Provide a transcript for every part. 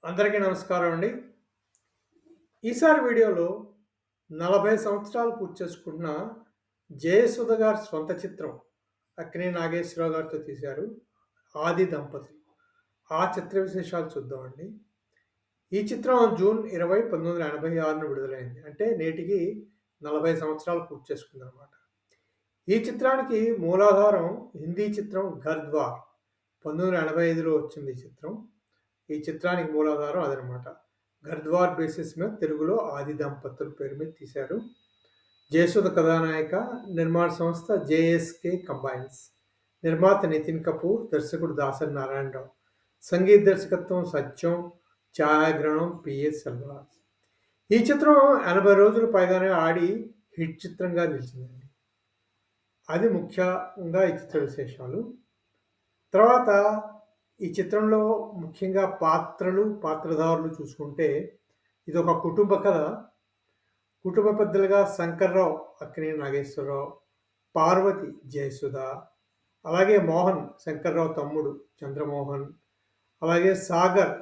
అందరికీ నమస్కారం అండి. ఈసారి వీడియోలో 40 సంవత్సరాలు పూర్తి చేసుకుంటున్న జయసుధ గారి స్వంత చిత్రం అక్కినేని నాగేశ్వరరావు గారితో తీశారు 'ఆది దంపతులు'. ఆ చిత్ర విశేషాలు చూద్దామండి. ఈ చిత్రం జూన్ 20, 1986న విడుదలైంది. అంటే నేటికి 40 సంవత్సరాలు పూర్తి చేసుకుందనమాట. ఈ చిత్రానికి మూలాధారం హిందీ చిత్రం 'ఘర్ ద్వార్' 1985లో వచ్చింది ఈ చిత్రం. ఈ చిత్రానికి మూలాధారం అదనమాట. 'ఘర్ ద్వార్' బేసిస్ మీద తెలుగులో 'ఆది దంపతులు' పేరు మీద తీశారు. జయసుధ కథానాయిక, నిర్మాణ సంస్థ జేఎస్కే కంబైన్స్. నిర్మాత నితిన్ కపూర్, దర్శకుడు దాసరి నారాయణరావు. సంగీత దర్శకత్వం సత్యం, ఛాయాగ్రహణం పిఎస్ సెల్వరాజ్. ఈ చిత్రం 80 రోజులు పైగానే ఆడి హిట్ చిత్రంగా నిలిచిందండి. అది ముఖ్యంగా ఈ చిత్ర విశేషాలు. తర్వాత ఈ చిత్రంలో ముఖ్యంగా పాత్రలు, పాత్రధారులు చూసుకుంటే ఇదొక కుటుంబ కథ. కుటుంబ పెద్దలుగా శంకర్రావు అక్కినేని నాగేశ్వరరావు, పార్వతి జయసుధ, అలాగే మోహన్ శంకర్రావు తమ్ముడు చంద్రమోహన్, అలాగే సాగర్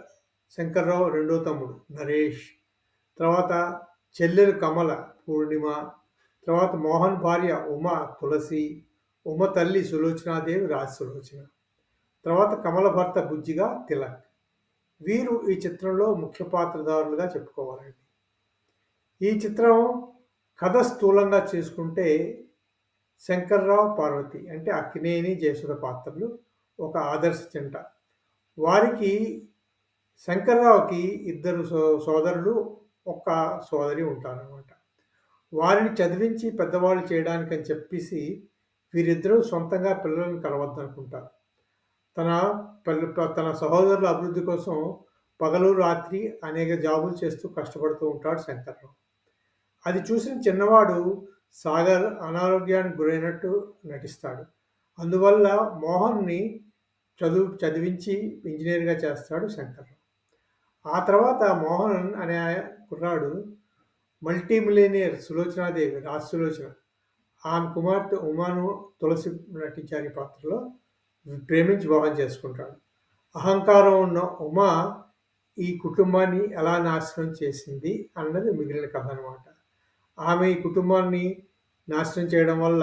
శంకర్రావు రెండో తమ్ముడు నరేష్, తర్వాత చెల్లెలు కమల పూర్ణిమ, తర్వాత మోహన్ భార్య ఉమ తులసి, ఉమ తల్లి సులోచనాదేవి రాజ్ సులోచన, తర్వాత కమల భర్త బుజ్జిగా తిలక్. వీరు ఈ చిత్రంలో ముఖ్య పాత్రధారులుగా చెప్పుకోవాలండి. ఈ చిత్రం కథ స్థూలంగా చేసుకుంటే శంకర్రావు పార్వతి అంటే అక్కినేని జయసుధ పాత్రలు ఒక ఆదర్శ జంట. వారికి శంకర్రావుకి ఇద్దరు సోదరులు, ఒక్క సోదరి ఉంటారన్నమాట. వారిని చదివించి పెద్దవాళ్ళు చేయడానికని చెప్పేసి వీరిద్దరూ సొంతంగా పిల్లలను కలవద్దనుకుంటారు. తన సహోదరుల అభివృద్ధి కోసం పగలు రాత్రి అనేక జాబులు చేస్తూ కష్టపడుతూ ఉంటాడు శంకర్రావు. అది చూసిన చిన్నవాడు సాగర్ అనారోగ్యానికి గురైనట్టు నటిస్తాడు. అందువల్ల మోహన్ని చదివించి ఇంజనీర్గా చేస్తాడు శంకర్రావు. ఆ తర్వాత మోహన్ అనే కుర్రాడు మల్టీ మిలియనియర్ సులోచనాదేవి రాజ్ సులోచన, ఆమె కుమార్తె ఉమాను తులసి నటించారు ఈ పాత్రలో. ప్రేమించి వివాహం చేసుకుంటాడు. అహంకారం ఉన్న ఉమ ఈ కుటుంబాన్ని ఎలా నాశనం చేసింది అన్నది మిగిలిన కథ అనమాట. ఆమె ఈ కుటుంబాన్ని నాశనం చేయడం వల్ల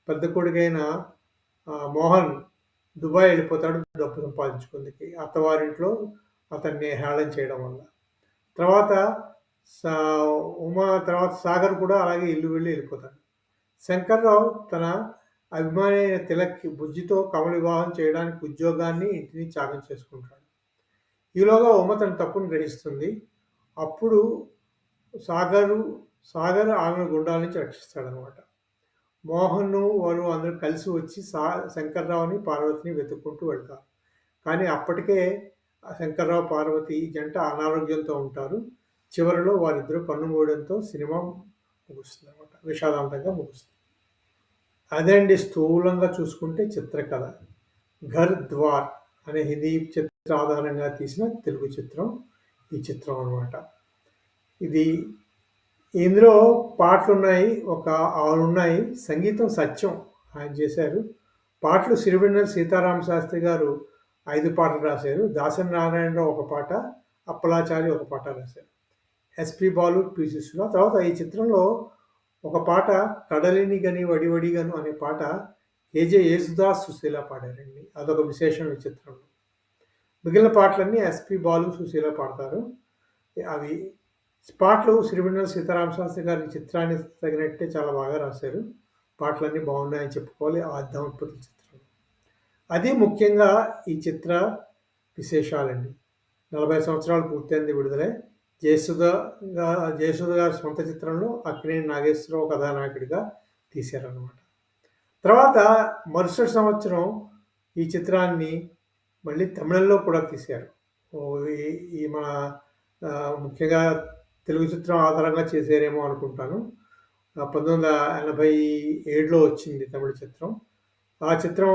పెద్ద కొడుకైన మోహన్ దుబాయ్ వెళ్ళిపోతాడు డబ్బు సంపాదించుకుందికి, అత్తవారింట్లో అతన్ని హేళన చేయడం వల్ల. తర్వాత తర్వాత సాగర్ కూడా అలాగే ఇల్లు వెళ్ళిపోతాడు. శంకర్రావు తన అభిమాని అయిన తిలక్కి బుజ్జితో కమల వివాహం చేయడానికి ఉద్యోగాన్ని ఇంటిని త్యాగం చేసుకుంటాడు. ఈలోగా ఉమ తన తప్పును గ్రహిస్తుంది. అప్పుడు సాగర్ ఆమెను గుండాల నుంచి రక్షిస్తాడనమాట. మోహన్ వారు అందరూ కలిసి వచ్చి శంకర్రావుని పార్వతిని వెతుక్కుంటూ వెళ్తారు. కానీ అప్పటికే శంకర్రావు పార్వతి జంట అనారోగ్యంతో ఉంటారు. చివరిలో వారిద్దరూ కన్నుమూయడంతో సినిమా ముగుస్తుంది అనమాట, విషాదాంతంగా ముగుస్తుంది. అదండి స్థూలంగా చూసుకుంటే చిత్రకథ. 'ఘర్ ద్వార్' అనే హిందీ చిత్ర ఆధారంగా తీసిన తెలుగు చిత్రం ఈ చిత్రం అనమాట. ఇందులో పాటలున్నాయి, ఒక 6 ఉన్నాయి. సంగీతం సత్యం ఆయన చేశారు. పాటలు సిరివెన్నెల సీతారామ శాస్త్రి గారు 5 పాటలు రాశారు. దాసరి నారాయణరావు ఒక పాట, అప్పలాచారి ఒక పాట రాశారు. SP Balu, P Susheela. తర్వాత ఈ చిత్రంలో ఒక పాట 'కడలిని గని వడివడిగను' అనే పాట కేజే యేసుదాస్, సుశీల పాడారండి. అదొక విశేషం ఈ చిత్రంలో. మిగిలిన పాటలన్నీ ఎస్పి బాలు, సుశీల పాడతారు. అవి పాటలు సిరివెన్నెల సీతారామ శాస్త్రి గారి చిత్రానికి తగినట్టే చాలా బాగా రాశారు. పాటలన్నీ బాగున్నాయని చెప్పుకోవాలి ఆ దంపతుల చిత్రంలో. అది ముఖ్యంగా ఈ చిత్ర విశేషాలండి. 40 సంవత్సరాలు పూర్తయింది విడుదలై. జయసుధ గారి సొంత చిత్రంలో అక్కినేని నాగేశ్వరరావు కథానాయకుడిగా తీశారన్నమాట. తర్వాత మరుసటి సంవత్సరం ఈ చిత్రాన్ని మళ్ళీ తమిళంలో కూడా తీశారు. ఈ మన ముఖ్యంగా తెలుగు చిత్రం ఆధారంగా చేశారేమో అనుకుంటాను. 1987లో వచ్చింది తమిళ చిత్రం. ఆ చిత్రం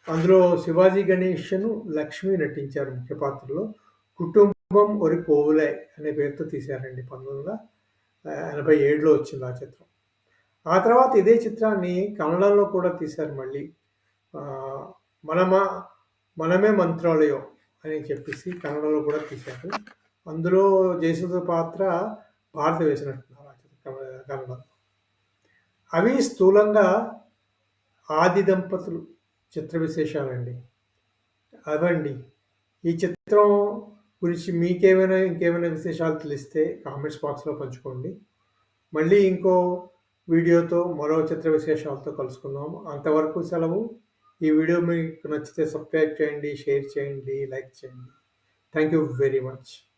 అందులో శివాజీ గణేశన్, లక్ష్మి నటించారు ముఖ్య పాత్రలో. కుటుంబం ఒరి కోవులై అనే పేరుతో తీశారండి. 1987లో వచ్చింది ఆ చిత్రం. ఆ తర్వాత ఇదే చిత్రాన్ని కన్నడంలో కూడా తీశారు మళ్ళీ. మనమే మంత్రాలయం అని చెప్పేసి కన్నడలో కూడా తీశారు. అందులో జయసుధ పాత్ర భారత వేసినట్టున్నారు కన్నడలో. అవి స్థూలంగా ఆది దంపతులు చిత్ర విశేషాలండి. అవండి. ఈ చిత్రం గురించి ఇంకేమైనా విశేషాలు తెలిస్తే కామెంట్స్ బాక్స్‌లో పంచుకోండి. మళ్ళీ ఇంకో వీడియోతో మరో చిత్ర విశేషాలతో కలుసుకుందాం. అంతవరకు సెలవు. ఈ వీడియో మీకు నచ్చితే సబ్స్క్రైబ్ చేయండి, షేర్ చేయండి, లైక్ చేయండి. Thank you very much.